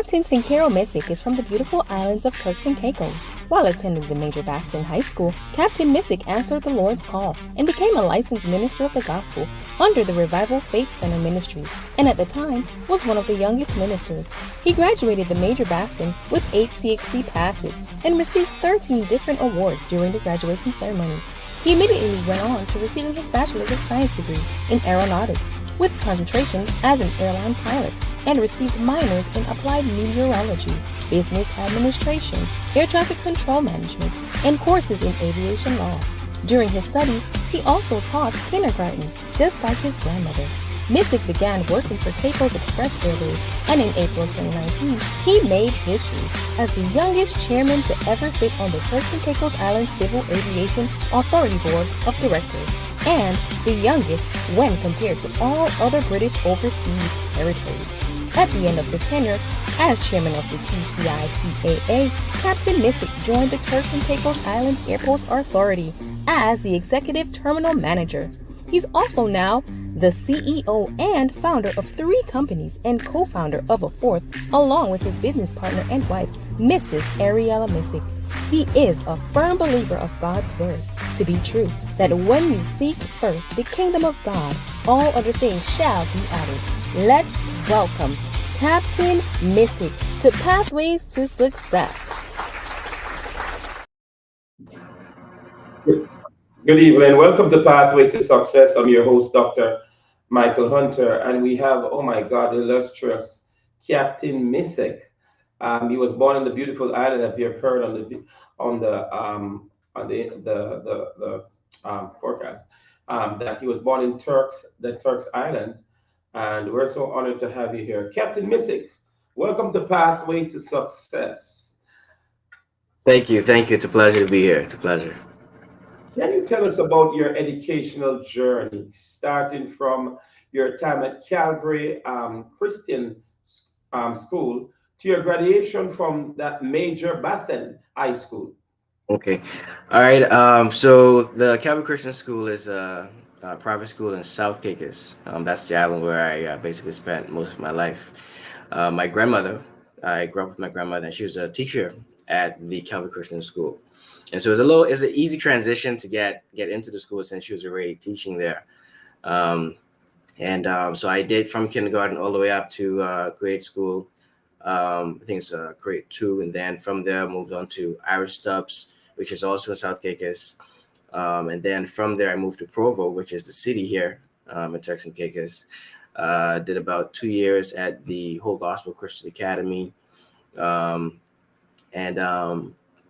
Captain Synkero Missick is from the beautiful islands of Turks and Caicos. While attending the Major Baston High School, Captain Missick answered the Lord's call and became a licensed minister of the gospel under the Revival Faith Center Ministries, and at the time was one of the youngest ministers. He graduated the Major Baston with 8 CXC passes and received 13 different awards during the graduation ceremony. He immediately went on to receiving his Bachelor's of Science degree in Aeronautics, with concentration as an airline pilot, and received minors in applied meteorology, business administration, air traffic control management, and courses in aviation law. During his studies, he also taught kindergarten, just like his grandmother. Missick began working for Caicos Express Airways, and in April 2019, he made history as the youngest chairman to ever sit on the Turks and Caicos Islands Civil Aviation Authority Board of Directors, and the youngest when compared to all other British overseas territories. At the end of his tenure as chairman of the TCICAA, Captain Missick joined the Turks and Caicos Island Airports Authority as the executive terminal manager. He's also now the CEO and founder of 3 companies and co-founder of a 4th, along with his business partner and wife, Mrs. Ariella Missick. He is a firm believer of God's word to be true, that when you seek first the kingdom of God, all other things shall be added. Let's welcome Captain Missick to Pathways to Success. Good evening. Welcome to Pathway to Success. I'm your host, Dr. Michael Hunter, and we have, oh my God, illustrious Captain Missick. He was born in the beautiful island, if you've heard on the forecast, that he was born in the Turks Island, and we're so honored to have you here, Captain Missick. Welcome to Pathway to Success. Thank you. It's a pleasure to be here. It's a pleasure. Can you tell us about your educational journey, starting from your time at Calvary Christian School to your graduation from that Major Baston High School? Okay. All right. So the Calvary Christian School is a private school in South Caicos. That's the island where I basically spent most of my life. My grandmother, I grew up with my grandmother, and she was a teacher at the Calvary Christian School. And so it's an easy transition to get into the school since she was already teaching there. So I did from kindergarten all the way up to grade school. I think it's grade 2. And then from there, moved on to Irish Stubbs, which is also in South Caicos. And then from there, I moved to Provo, which is the city here in Turks and Caicos. Did about 2 years at the Whole Gospel Christian Academy.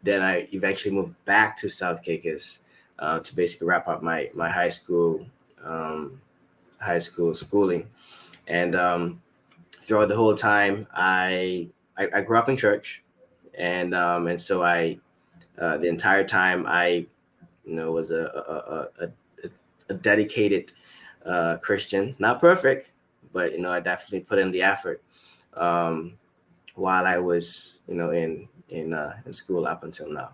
Then I eventually moved back to South Caicos to basically wrap up my high school schooling. And throughout the whole time, I grew up in church, and so the entire time I was a dedicated Christian, not perfect, but I definitely put in the effort while I was in school up until now.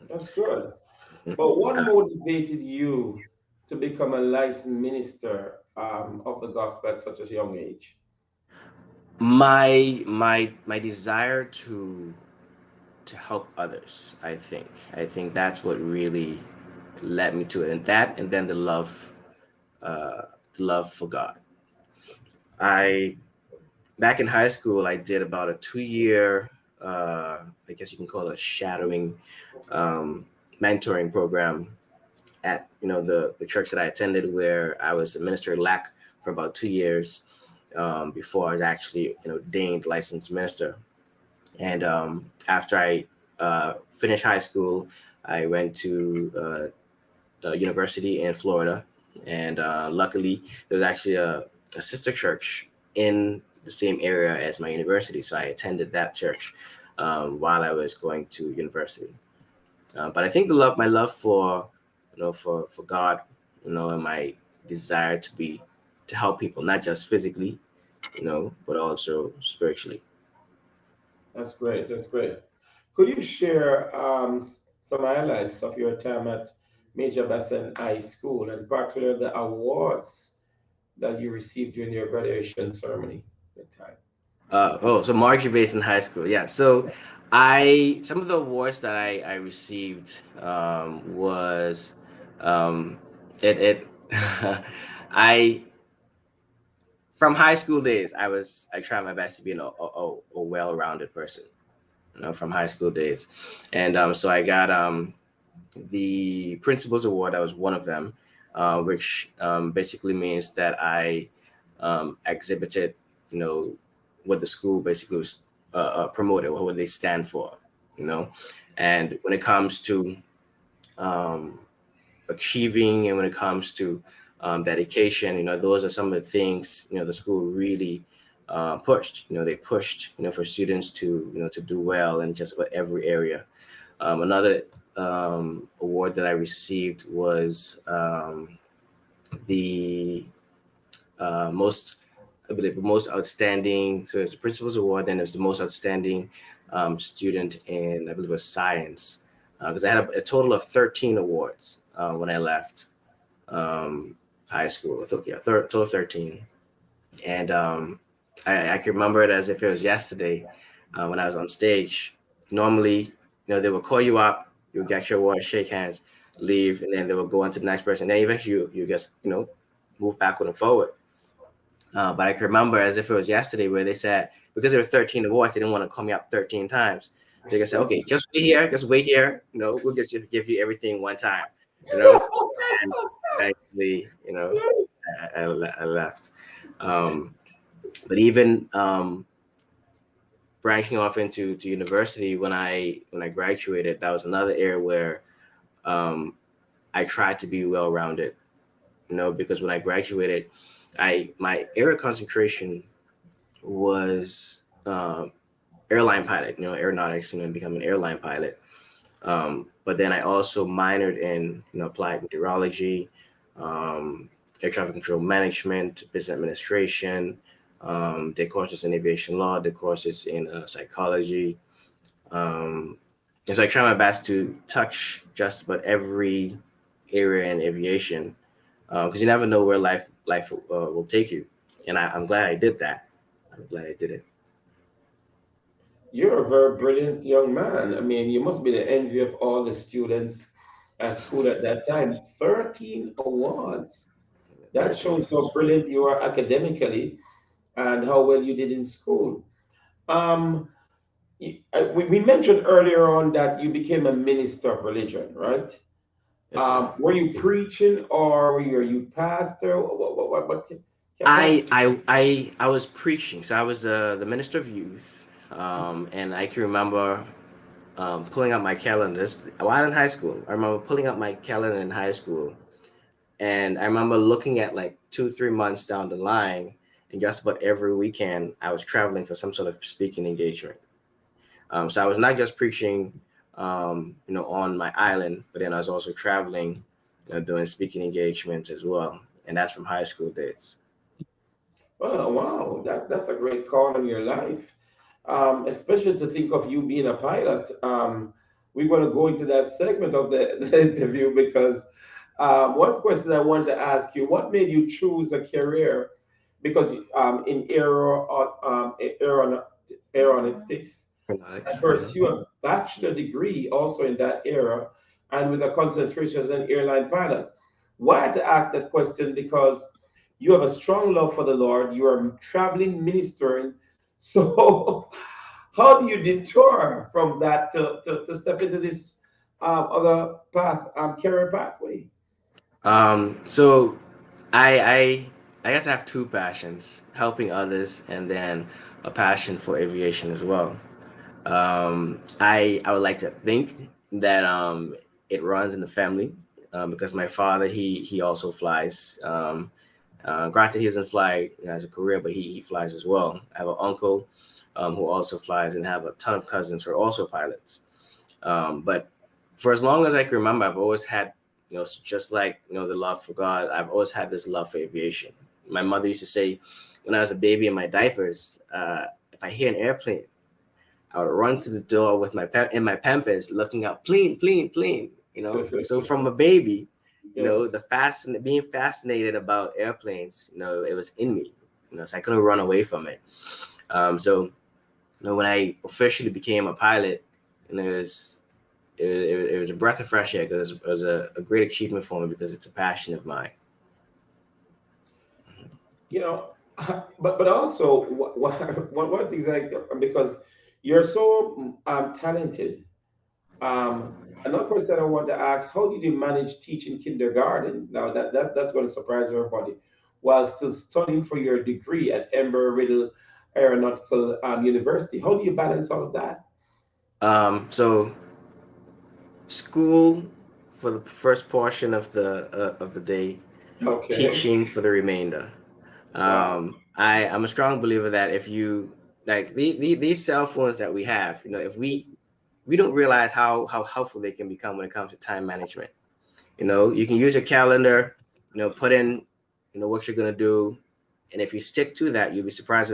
That's good. But what motivated you to become a licensed minister of the gospel at such a young age? My desire to help others. I think that's what really led me to it, and then the love for God. Back in high school, I did about a 2-year, I guess you can call it a shadowing mentoring program at the church that I attended, where I was a minister-elect for about 2 years before I was actually ordained licensed minister. And after I finished high school, I went to university in Florida, and luckily there was actually a sister church in the same area as my university, so I attended that church while I was going to university. But I think my love for for God, and my desire to help people, not just physically, but also spiritually. That's great. Could you share some highlights of your time at Major Baston High School, and particularly the awards that you received during your graduation ceremony that time? So marching based in high school. Yeah. So some of the awards that I received was it I from high school days I tried my best to be a well-rounded person, from high school days, and so I got the Principals Award. That was one of them, which basically means that I exhibited, what the school basically was promoted, what they stand for, and when it comes to um, achieving, and when it comes to dedication, those are some of the things, the school really pushed. They pushed, for students to, to do well in just about every area. Another award that I received was the most, I believe, the most outstanding. So it's the Principal's Award, then it's the most outstanding student in, I believe, it was science, because I had a total of 13 awards when I left high school. So, yeah, total of 13. And I can remember it as if it was yesterday when I was on stage. Normally, they will call you up, you'll get your award, shake hands, leave, and then they will go on to the next person. And then eventually you just, move backward and forward. But I can remember as if it was yesterday where they said, because there were 13 awards, they didn't want to call me up 13 times. So they said, okay, just wait here. We'll give you everything one time, and eventually, I left. But even branching off into university, when I graduated, that was another area where I tried to be well-rounded, because when I graduated, my area concentration was airline pilot, aeronautics, and become an airline pilot. But then I also minored in, applied meteorology, air traffic control management, business administration, did courses in aviation law, did courses in psychology. And so I try my best to touch just about every area in aviation, because you never know where life will take you. And I'm glad I did that. I'm glad I did it. You're a very brilliant young man. I mean, you must be the envy of all the students at school at that time. 13 awards. That 13 shows how years. brilliant you are academically and how well you did in school. Um, we mentioned earlier on that you became a minister of religion, right? Yes, sir. Were you preaching or were you pastor? What can talk? I was preaching. So I was the minister of youth, and I can remember pulling out my calendar. While in high school, I remember pulling out my calendar in high school, and I remember looking at like 2-3 months down the line, and just about every weekend I was traveling for some sort of speaking engagement. So I was not just preaching, on my island, but then I was also traveling, doing speaking engagements as well, and that's from high school days. Oh, wow, that's a great call in your life, especially to think of you being a pilot. We're going to go into that segment of the interview because one question I wanted to ask you, what made you choose a career? Because in aeronautics, and Alex. pursue a bachelor degree also in that era and with a concentration as an airline pilot. Why I had to ask that question? Because you have a strong love for the Lord, you are traveling ministering. So, how do you detour from that to step into this other path, career pathway? So I guess I have two passions: helping others, and then a passion for aviation as well. I would like to think that it runs in the family, because my father he also flies. Granted, he doesn't fly, as a career, but he flies as well. I have an uncle who also flies, and have a ton of cousins who are also pilots. But for as long as I can remember, I've always had, just like, the love for God, I've always had this love for aviation. My mother used to say, when I was a baby in my diapers, if I hear an airplane, I would run to the door with in my pampers, looking out, plane, plane, plane. So from a baby, Yeah. being fascinated about airplanes, it was in me. So I couldn't run away from it. So when I officially became a pilot, and it was a breath of fresh air, because it was a great achievement for me, because it's a passion of mine. You know, but also one of the things, like, because you're so talented. Another question I want to ask: how did you manage teaching kindergarten? Now that's going to surprise everybody, while still studying for your degree at Embry-Riddle Aeronautical University. How do you balance all of that? So school for the first portion of the day, Okay. teaching for the remainder. Wow. I'm a strong believer that if you, like, these cell phones that we have, if we don't realize how helpful they can become when it comes to time management. You can use your calendar, put in, what you're gonna do, and if you stick to that, you'd be surprised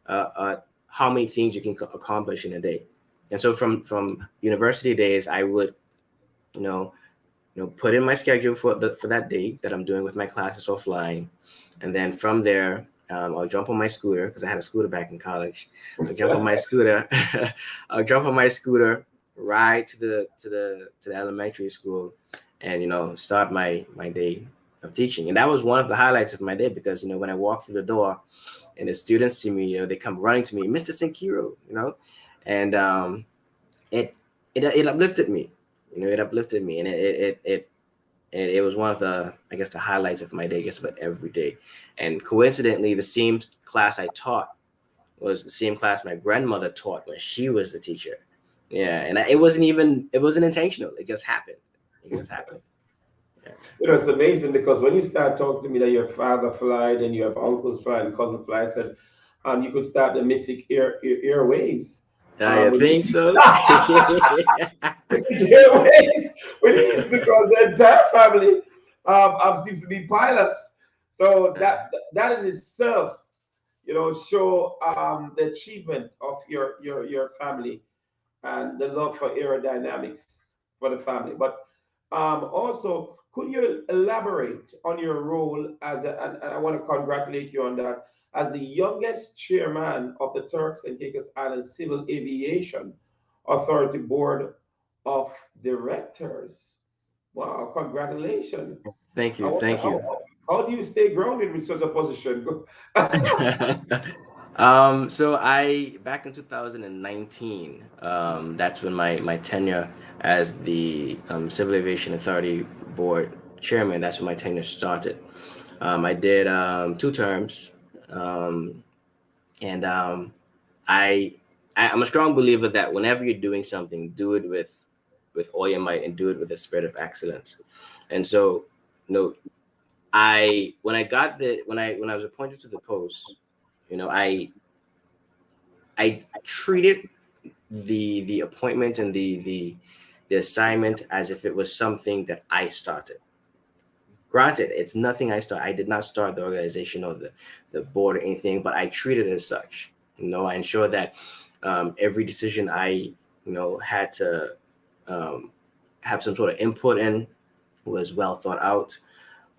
how many things you can accomplish in a day. And so from university days, I would, you know, put in my schedule for that day that I'm doing with my classes offline, and then from there, I'll jump on my scooter, because I had a scooter back in college. I'll jump on my scooter. I'll jump on my scooter, ride to the elementary school, and start my day of teaching. And that was one of the highlights of my day, because when I walk through the door and the students see me, they come running to me, Mr. Synkero, and it it uplifted me. It uplifted me, and it was one of the, I guess, the highlights of my day, just about every day. And coincidentally, the same class I taught was the same class my grandmother taught when she was the teacher. Yeah, and it wasn't intentional. It just happened. It just happened. Yeah. It's amazing because when you start talking to me that your father flied and you have uncles fly and cousin fly, I said, you could start the Missick Airways. I With think so. Missick Airways with ease, because the entire family seems to be pilots. So that in itself, show the achievement of your family and the love for aerodynamics for the family. But also, could you elaborate on your role and I want to congratulate you on that, as the youngest chairman of the Turks and Caicos Islands Civil Aviation Authority Board of Directors? Wow, congratulations. Thank I you. wonder Thank you. how do you stay grounded with such a position? So back in 2019, that's when my tenure as the Civil Aviation Authority Board Chairman, that's when my tenure started. I did 2 terms, and I'm a strong believer that whenever you're doing something, do it with all your might, and do it with a spirit of excellence. And so, you know, when I was appointed to the post, I treated the appointment and the assignment as if it was something that I started. Granted, it's nothing I started. I did not start the organization or the board or anything, but I treated it as such. I ensured that every decision I had to have some sort of input in was well thought out.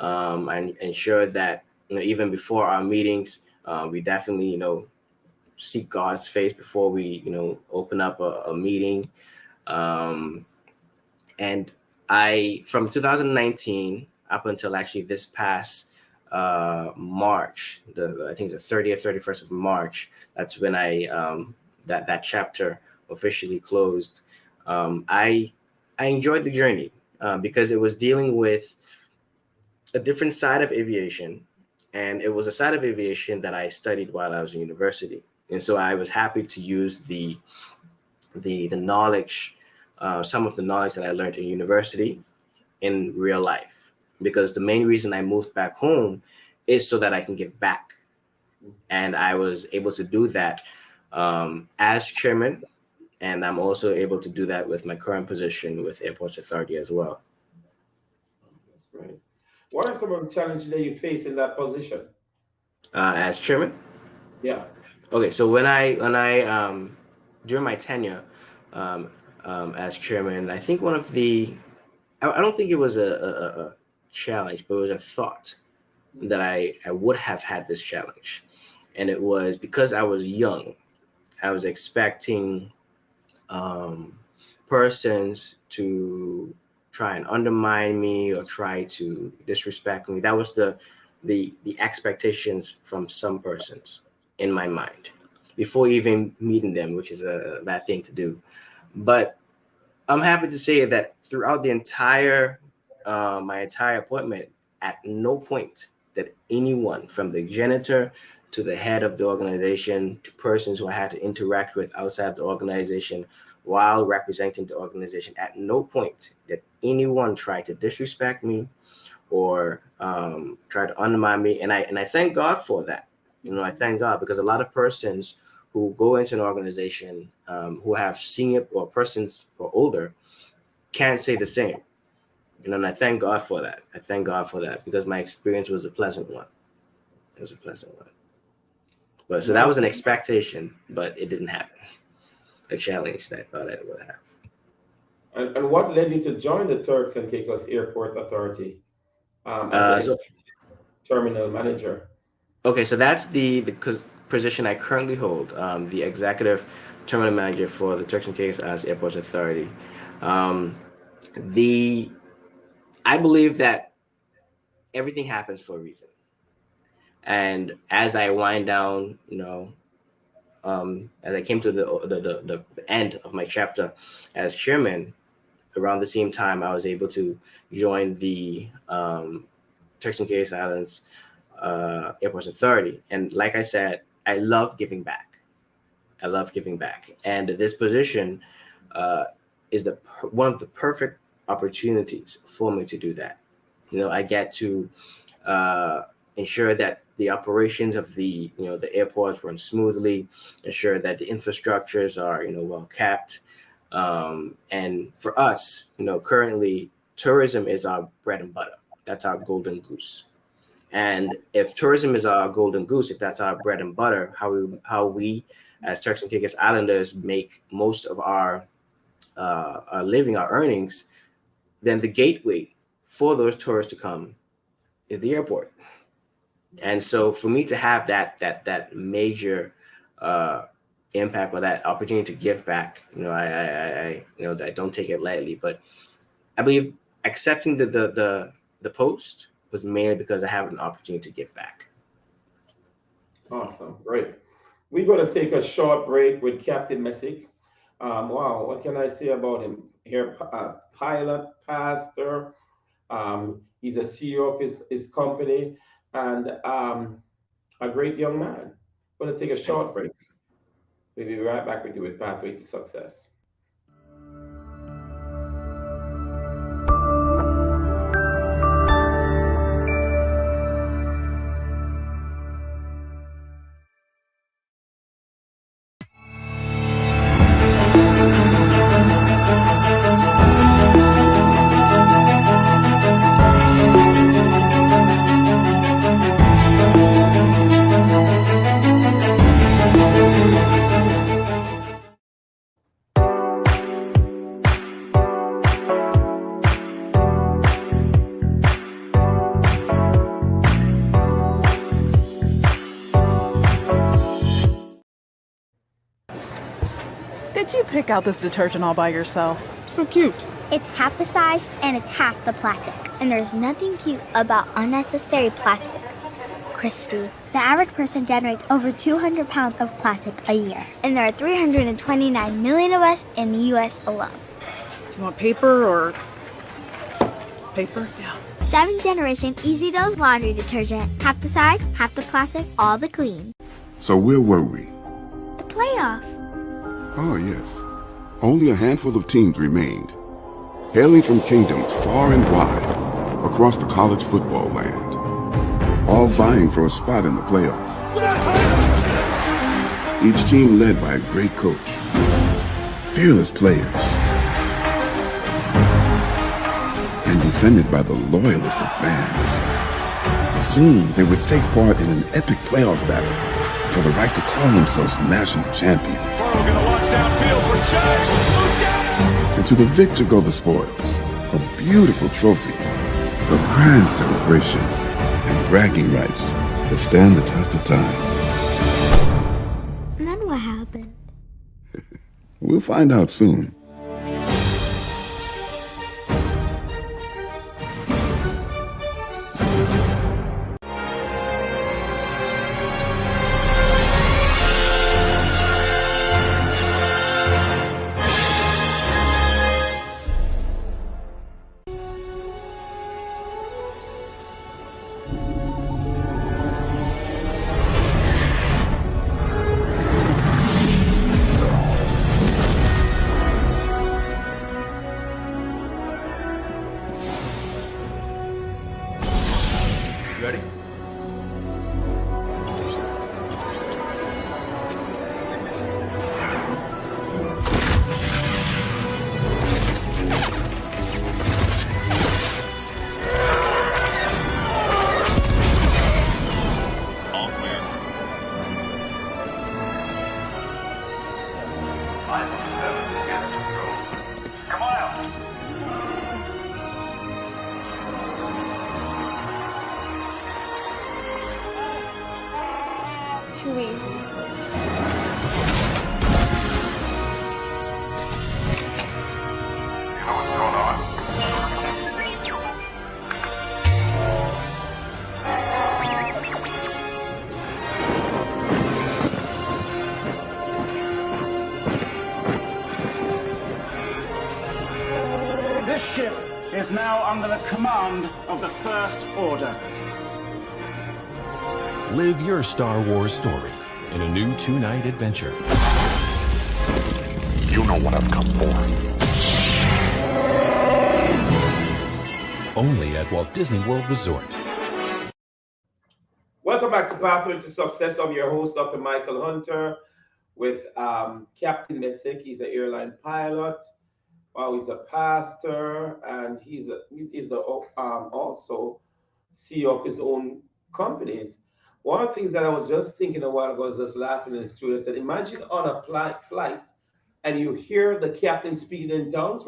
And ensured that even before our meetings, we definitely seek God's face before we open up a meeting. And from 2019 up until actually this past March, I think it's the 30th, 31st of March, that's when that chapter officially closed. I enjoyed the journey because it was dealing with a different side of aviation, and it was a side of aviation that I studied while I was in university. And so I was happy to use the knowledge, some of the knowledge that I learned in university in real life, because the main reason I moved back home is so that I can give back. And I was able to do that as chairman, and I'm also able to do that with my current position with Airports Authority as well. That's great. What are some of the challenges that you face in that position? As chairman? Yeah. Okay, so when I during my tenure as chairman, I think one of I don't think it was a challenge, but it was a thought that I would have had this challenge. And it was because I was young. I was expecting persons to try and undermine me or try to disrespect me. That was the expectations from some persons in my mind before even meeting them, which is a bad thing to do. But I'm happy to say that throughout the entire my entire appointment, at no point did anyone, from the janitor to the head of the organization to persons who I had to interact with outside the organization while representing the organization, at no point did anyone try to disrespect me or try to undermine me. And I thank God for that. I thank God, because a lot of persons who go into an organization who have senior or persons or older can't say the same. And I thank God for that. I thank God for that, because my experience was a pleasant one. It was a pleasant one. But so that was an expectation, but it didn't happen. A challenge that I thought it would have. And what led you to join the Turks and Caicos Airport Authority as the terminal manager? Okay, so that's the position I currently hold, the executive terminal manager for the Turks and Caicos Airports Authority. I believe that everything happens for a reason. And as I wind down, as I came to the end of my chapter as chairman, around the same time I was able to join the Turks and Caicos Islands Airports Authority. And like I said, I love giving back. And this position is one of the perfect opportunities for me to do that. I get to ensure that the operations of the airports run smoothly, ensure that the infrastructures are well kept, and for us, currently tourism is our bread and butter. That's our golden goose. And if tourism is our golden goose, if that's our bread and butter, how we as Turks and Caicos Islanders make most of our living, our earnings, then the gateway for those tourists to come is the airport. And so for me to have that major impact or that opportunity to give back, I don't take it lightly. But I believe accepting the post was mainly because I have an opportunity to give back. Awesome, great. We're going to take a short break with Captain Missick. Wow, what can I say about him? Here, pilot, pastor. He's a CEO of his company, and a great young man. We're going to take a short break. We'll be right back with you with Pathway to Success. Did you pick out this detergent all by yourself? So cute. It's half the size and it's half the plastic. And there's nothing cute about unnecessary plastic. Christy, the average person generates over 200 pounds of plastic a year. And there are 329 million of us in the U.S. alone. Do you want paper or... paper? Yeah. 7th generation Easy Dose laundry detergent. Half the size, half the plastic, all the clean. So where were we? The playoff. Oh, yes. Only a handful of teams remained, hailing from kingdoms far and wide across the college football land, all vying for a spot in the playoffs. Each team led by a great coach, fearless players, and defended by the loyalist of fans. Soon, they would take part in an epic playoff battle for the right to call themselves national champions. And to the victor go the spoils, a beautiful trophy, a grand celebration, and bragging rights that stand the test of time. We'll find out soon. Ready? All clear. 517, gas control. Come on out. Chewie. You know what's going on? This ship is now under the command of the First Order. Live your Star Wars story in a new 2-night adventure. You know what I've come for. Only at Walt Disney World Resort. Welcome back to Pathway to Success. I'm your host, Dr. Michael Hunter, with Captain Missick. He's an airline pilot. Wow, he's a pastor, and he's the also CEO of his own companies. One of the things that I was just thinking a while ago, I was just laughing in the studio. I said, imagine on a flight and you hear the captain speaking in tongues. I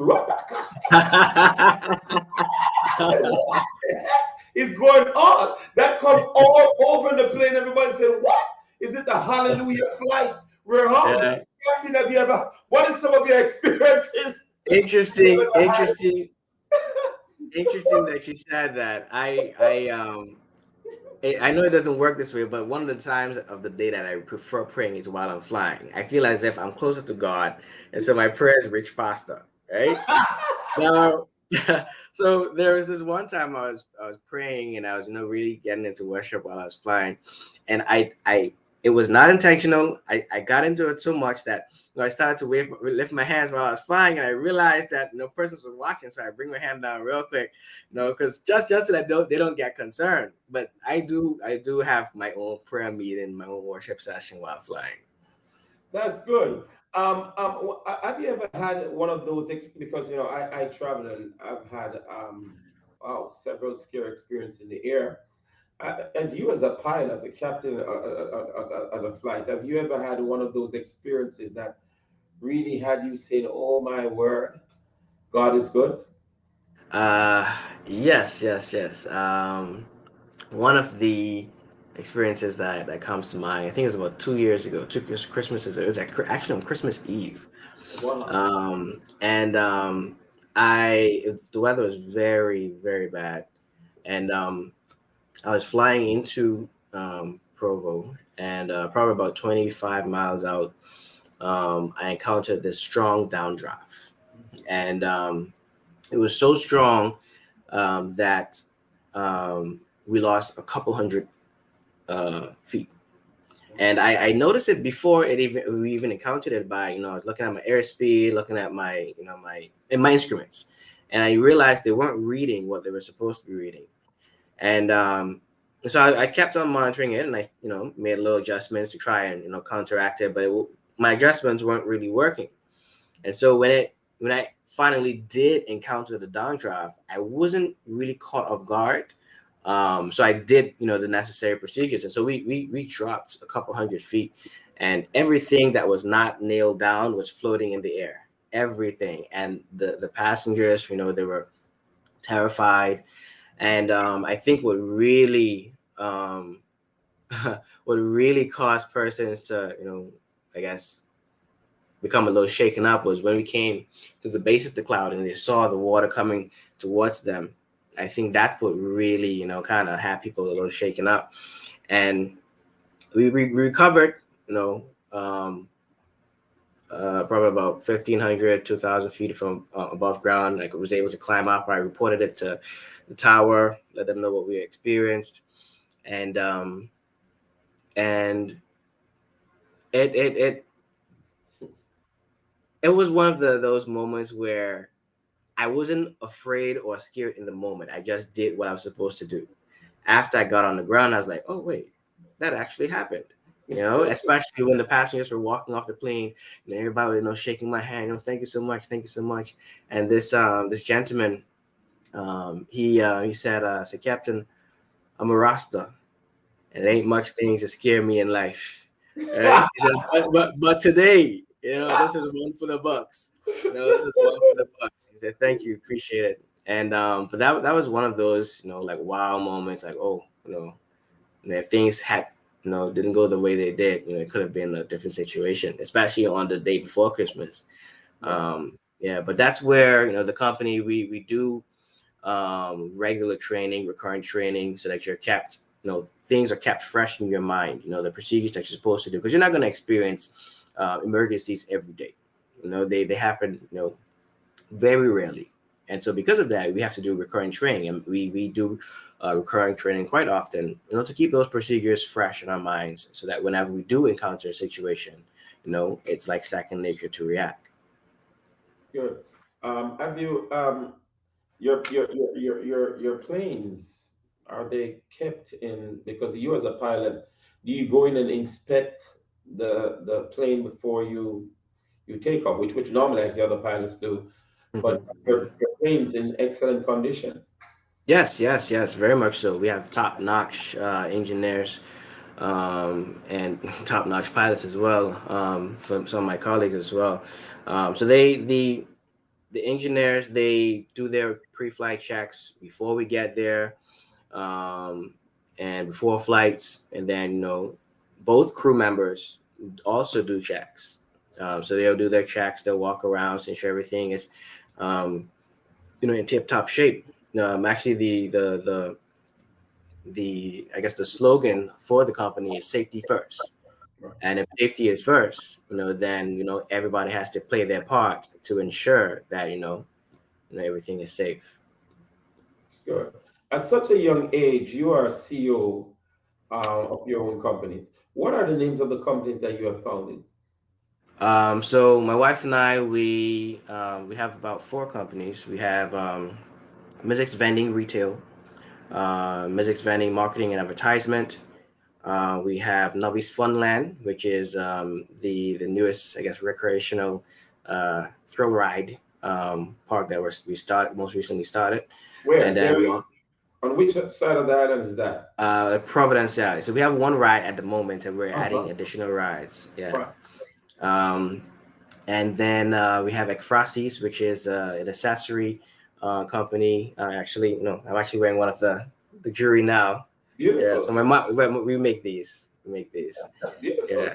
said, what the heck is going on? That come all over the plane. Everybody said, what? Is it the hallelujah flight we're on? Yeah. Captain, have you ever, what is some of your experiences? Interesting that you said that. I know it doesn't work this way, but one of the times of the day that I prefer praying is while I'm flying. I feel as if I'm closer to God, and so my prayers reach faster, right? Now, so there was this one time I was praying, and I was really getting into worship while I was flying, and it was not intentional. I got into it so much that I started to lift my hands while I was flying, and I realized that persons were watching, so I bring my hand down real quick, because just so that they don't get concerned. But I do have my own prayer meeting, my own worship session while flying. That's good. Have you ever had one of those? Because I travel and I've had several scary experiences in the air. As you as a pilot, a captain of a flight, have you ever had one of those experiences that really had you saying, "Oh my word, God is good"? Yes. One of the experiences that comes to mind, I think it was about 2 years ago. It was actually on Christmas Eve. Wow. The weather was very, very bad, and I was flying into Provo, and probably about 25 miles out, I encountered this strong downdraft, and it was so strong that we lost a couple hundred feet. And I noticed it before we even encountered it by, I was looking at my airspeed, looking at my instruments, and I realized they weren't reading what they were supposed to be reading. And so I kept on monitoring it, and I made little adjustments to try and counteract it, but my adjustments weren't really working. And so when I finally did encounter the downdraft, I wasn't really caught off guard. So I did, the necessary procedures. And so we dropped a couple hundred feet, and everything that was not nailed down was floating in the air, everything. And the passengers, they were terrified. And I think what really caused persons to, I guess, become a little shaken up was when we came to the base of the cloud and they saw the water coming towards them. I think that's what really, kind of had people a little shaken up. And we recovered, probably about 1,500, 2,000 feet from above ground. Like, I was able to climb up. I reported it to the tower, let them know what we experienced. And and it was one of those moments where I wasn't afraid or scared in the moment. I just did what I was supposed to do. After I got on the ground, I was like, oh wait, that actually happened. Especially when the passengers were walking off the plane, and everybody, shaking my hand, thank you so much, thank you so much. And this gentleman, he said, Captain, I'm a Rasta, and it ain't much things that scare me in life. Right? He said, but today, this is one for the bucks. This is one for the bucks. He said, thank you, appreciate it. And but that was one of those, like wow moments, like, oh, if things had, didn't go the way they did, it could have been a different situation, especially on the day before Christmas. Yeah, but that's where, the company, we do regular training, recurrent training, so that you're kept, things are kept fresh in your mind, the procedures that you're supposed to do, because you're not going to experience emergencies every day. They happen, very rarely. And so because of that, we have to do recurring training, and we do recurring training quite often, to keep those procedures fresh in our minds, so that whenever we do encounter a situation, it's like second nature to react. Good. Have you your planes, are they kept in, because you as a pilot, do you go in and inspect the plane before you take off, which normally as the other pilots do, but your plane's in excellent condition? Yes, yes, yes, very much so. We have top-notch engineers, and top-notch pilots as well, from some of my colleagues as well. So the engineers, they do their pre-flight checks before we get there, um, and before flights, and then both crew members also do checks. So they'll do their checks. They'll walk around to ensure everything is, um, in tip-top shape. Actually, the I guess the slogan for the company is safety first. And if safety is first, then everybody has to play their part to ensure that everything is safe. Good. At such a young age, you are a CEO of your own companies. What are the names of the companies that you have founded? So my wife and I, we have about four companies. We have Missick's Vending Retail, Missick's Vending Marketing and Advertisement. We have Navi's Funland, which is the newest, I guess, recreational thrill ride park that we started most recently started. And Where? then we all On which side of the island is that? Providence, yeah. So we have one ride at the moment, and we're Uh-huh. adding additional rides. Yeah. Right. Um, and then we have Ekfrasis, which is an accessory company. Actually, no, I'm actually wearing one of the jewelry now. Yeah. Beautiful. So my mom, we make these. We make these. That's beautiful. Yeah.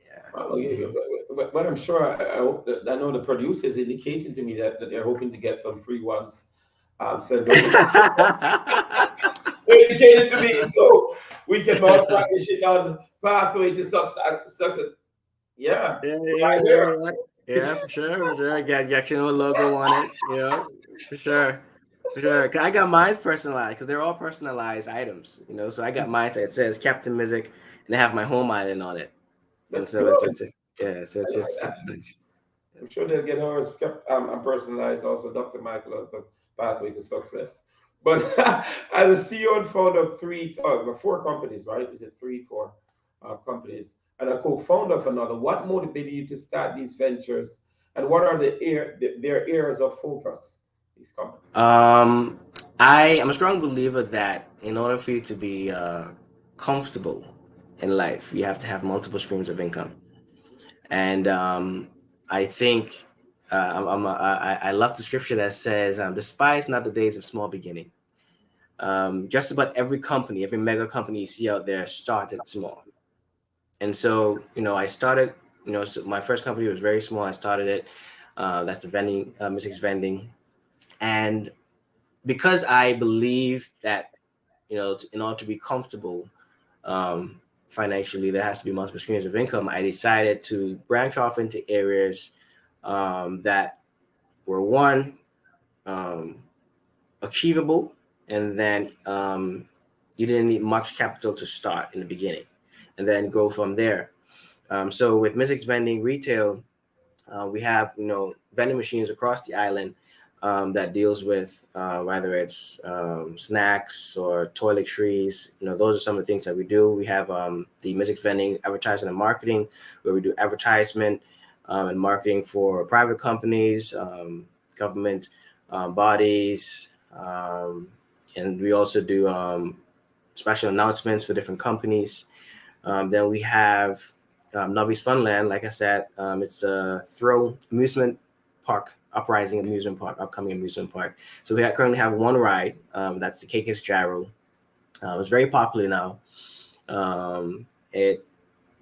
Yeah. Well, but I'm sure I hope that, I know the producers indicating to me that they're hoping to get some free ones sent over. They indicated to me so we can all practice it on pathway to success. Yeah, Yeah, right yeah, there. yeah, yeah, for sure, for sure. Got your logo on it, for sure, for sure. 'Cause I got mine personalized because they're all personalized items, So I got mine that says Captain Missick, and I have my home island on it, and That's so good. yeah, so I like that. it's nice. I'm Yes. sure they'll get hers kept and personalized also, Dr. Michael, on the pathway to success. But as a CEO and founder of four companies, right? Is it three, four companies, and a co-founder of another? What motivated you to start these ventures, and what are their areas of focus? These companies. I am a strong believer that in order for you to be comfortable in life, you have to have multiple streams of income. And I think I love the scripture that says, "Despise not the days of small beginning." Just about every company, every mega company you see out there started small, and so I started So my first company was very small. I started it. That's the vending, Missick's vending, and because I believe that in order to be comfortable um, financially, there has to be multiple streams of income. I decided to branch off into areas that were one um, achievable, and then you didn't need much capital to start in the beginning, and then go from there. So with Missick's vending retail, we have vending machines across the island that deals with whether it's snacks or toiletries. Those are some of the things that we do. We have the Missick Vending Advertising and Marketing, where we do advertisement and marketing for private companies, government bodies, and we also do special announcements for different companies. Then we have Nubby's Funland. Like I said, it's a thrill amusement park, uprising amusement park, upcoming amusement park. So we currently have one ride. That's the Caicos Gyro. It's very popular now. It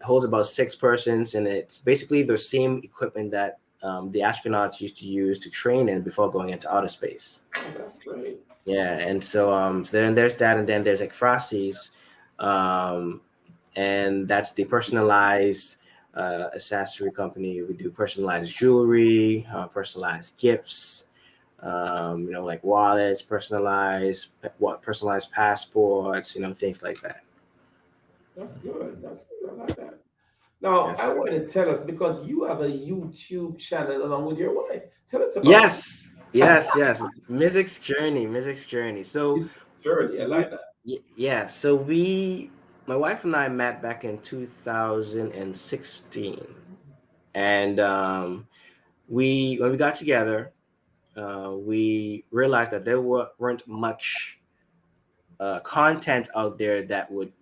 holds about 6 persons, and it's basically the same equipment that the astronauts used to use to train in before going into outer space. Oh, that's great. Yeah, and so then there's that, and then there's like Frosty's, um, and that's the personalized accessory company. We do personalized jewelry, personalized gifts, like wallets, personalized passports, things like that. That's good. That's good. I like that. Now, I Yes. want to tell us because you have a YouTube channel along with your wife. Tell us about Yes, yes, yes. Music's journey. So, this journey. I we, like that. yeah. My wife and I met back in 2016, and when we got together, we realized that there weren't much content out there that would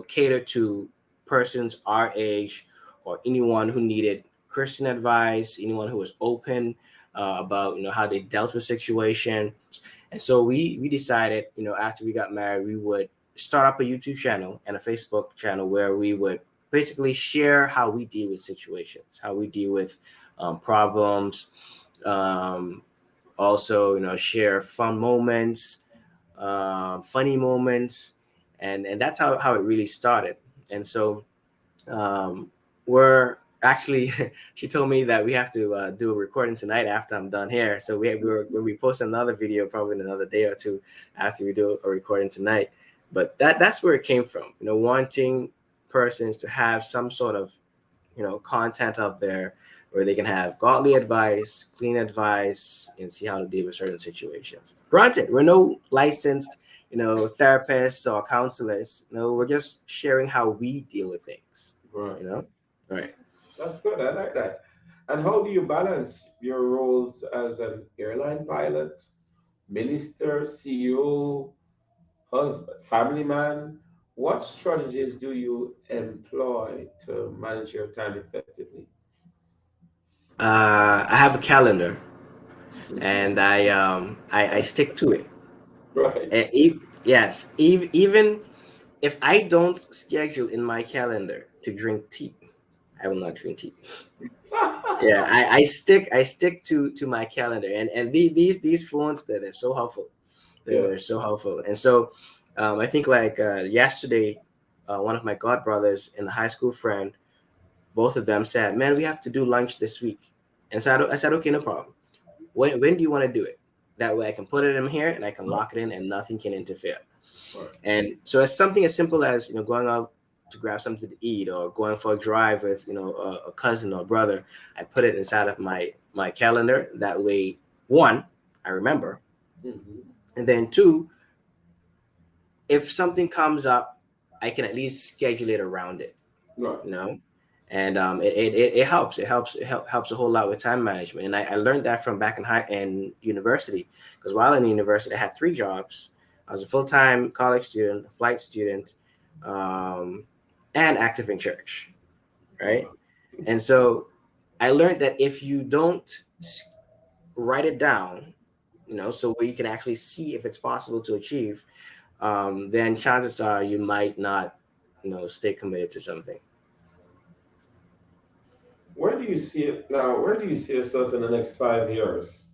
cater to persons our age or anyone who needed Christian advice, anyone who was open about how they dealt with situation. And so we decided, after we got married, we would start up a YouTube channel and a Facebook channel where we would basically share how we deal with situations, how we deal with problems. Um, Also, share fun moments, funny moments, and that's how it really started. And so um, we're actually she told me that we have to do a recording tonight after I'm done here. So we'll be posting another video probably in another day or two after we do a recording tonight. But that's where it came from, wanting persons to have some sort of content up there where they can have godly advice, clean advice, and see how to deal with certain situations. Granted, we're no licensed, therapists or counselors. We're just sharing how we deal with things. Right. You know, right? That's good. I like that. And how do you balance your roles as an airline pilot, minister, CEO, husband, family man? What strategies do you employ to manage your time effectively? I have a calendar, and I stick to it. Right. Yes, even if I don't schedule in my calendar to drink tea, I will not drink tea. Yeah, I stick to my calendar, and these phones, they're so helpful. Yeah. They're so helpful. And so I think like yesterday, one of my god brothers and a high school friend, both of them said, "Man, we have to do lunch this week." And so I said, "Okay, no problem. When do you want to do it? That way I can put it in here and I can lock it in and nothing can interfere." Right. And so it's something as simple as going out to grab something to eat or going for a drive with a cousin or brother. I put it inside of my calendar. That way, one, I remember, Hmm. and then two, if something comes up, I can at least schedule it around it. Right. You know, and it helps. Helps a whole lot with time management. And I learned that from back in high and university, because while in the university, I had 3 jobs. I was a full time college student, a flight student, um, and active in church. Right, Wow. and so I learned that if you don't write it down, so where you can actually see if it's possible to achieve, then chances are you might not, stay committed to something. do you see it now? Where do you see yourself in the next 5 years?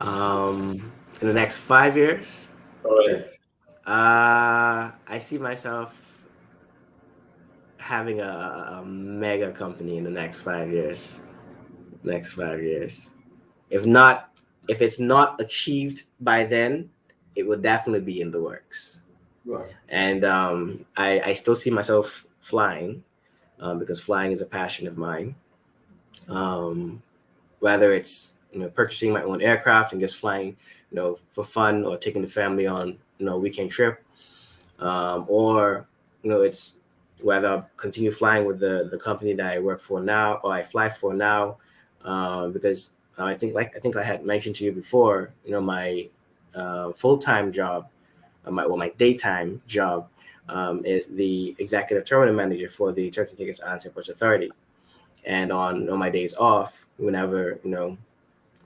In the next 5 years, Correct. I see myself having a mega company in the next 5 years. Next 5 years. If not, if it's not achieved by then, it would definitely be in the works. Right. And I still see myself flying because flying is a passion of mine. Um, whether it's purchasing my own aircraft and just flying for fun, or taking the family on a weekend trip, or it's whether I continue flying with the company that I work for now, or I fly for now, because I think I had mentioned to you before, my full-time job, my daytime job, is the executive terminal manager for the Turks and Caicos Islands Airports Authority. And on my days off, whenever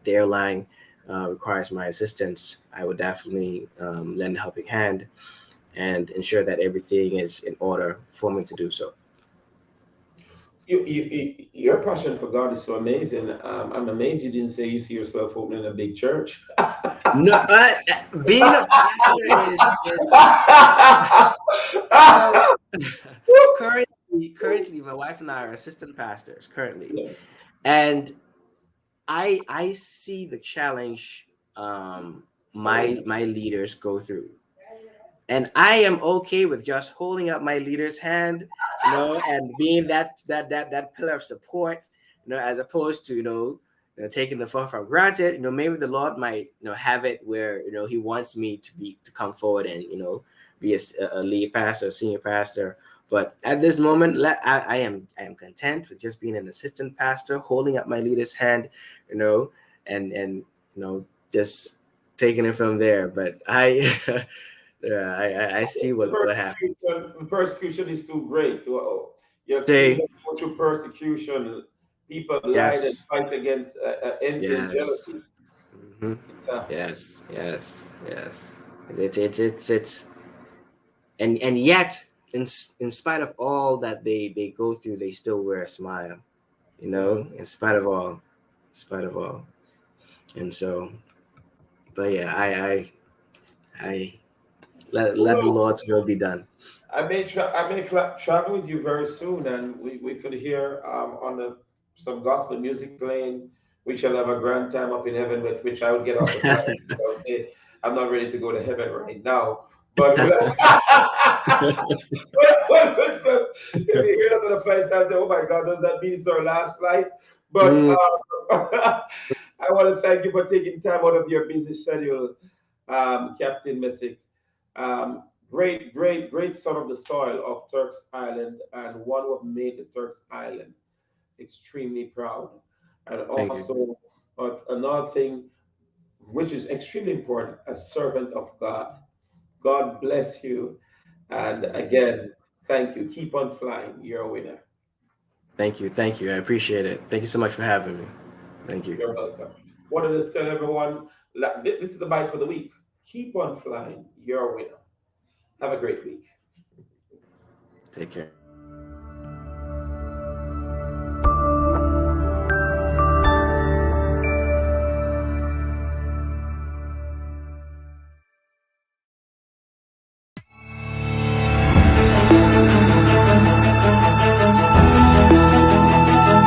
the airline requires my assistance, I would definitely lend a helping hand and ensure that everything is in order for me to do so. Your passion for God is so amazing. I'm amazed you didn't say you see yourself opening a big church. No, being a pastor is currently my wife and I are assistant pastors currently, Yeah. and I see the challenge my leaders go through. And I am okay with just holding up my leader's hand, and being that pillar of support, as opposed to taking the phone for granted. Maybe the Lord might have it where He wants me to come forward and be a lead pastor, a senior pastor. But at this moment, I am content with just being an assistant pastor, holding up my leader's hand, and just taking it from there. But yeah, I see what happens. The persecution is too great. You have seen Say us go through persecution. People lied and yes, fight against envy and yes, jealousy. hmm It's, yes. It's and yet, in spite of all that they go through, they still wear a smile. In spite of all, and so, but yeah, I let the well, Lord's will be done. I may travel with you very soon, and we could hear some gospel music playing. We shall have a grand time up in heaven, which I would get off the flight. I would say I'm not ready to go to heaven right now, but if you hear that on the flight, I say, "Oh my God, does that mean it's our last flight?" But Mm, I want to thank you for taking time out of your busy schedule, Captain Missick. Great son of the soil of Turks Island, and one who have made the Turks Island extremely proud. And thank you, also, another thing which is extremely important, a servant of God. God bless you. And thank you, again, thank you. Keep on flying. You're a winner. thank you. I appreciate it. Thank you so much for having me. Thank you. You're welcome. Want to just tell everyone, this is the bite for the week. Keep on flying. You're a winner. Have a great week. Take care.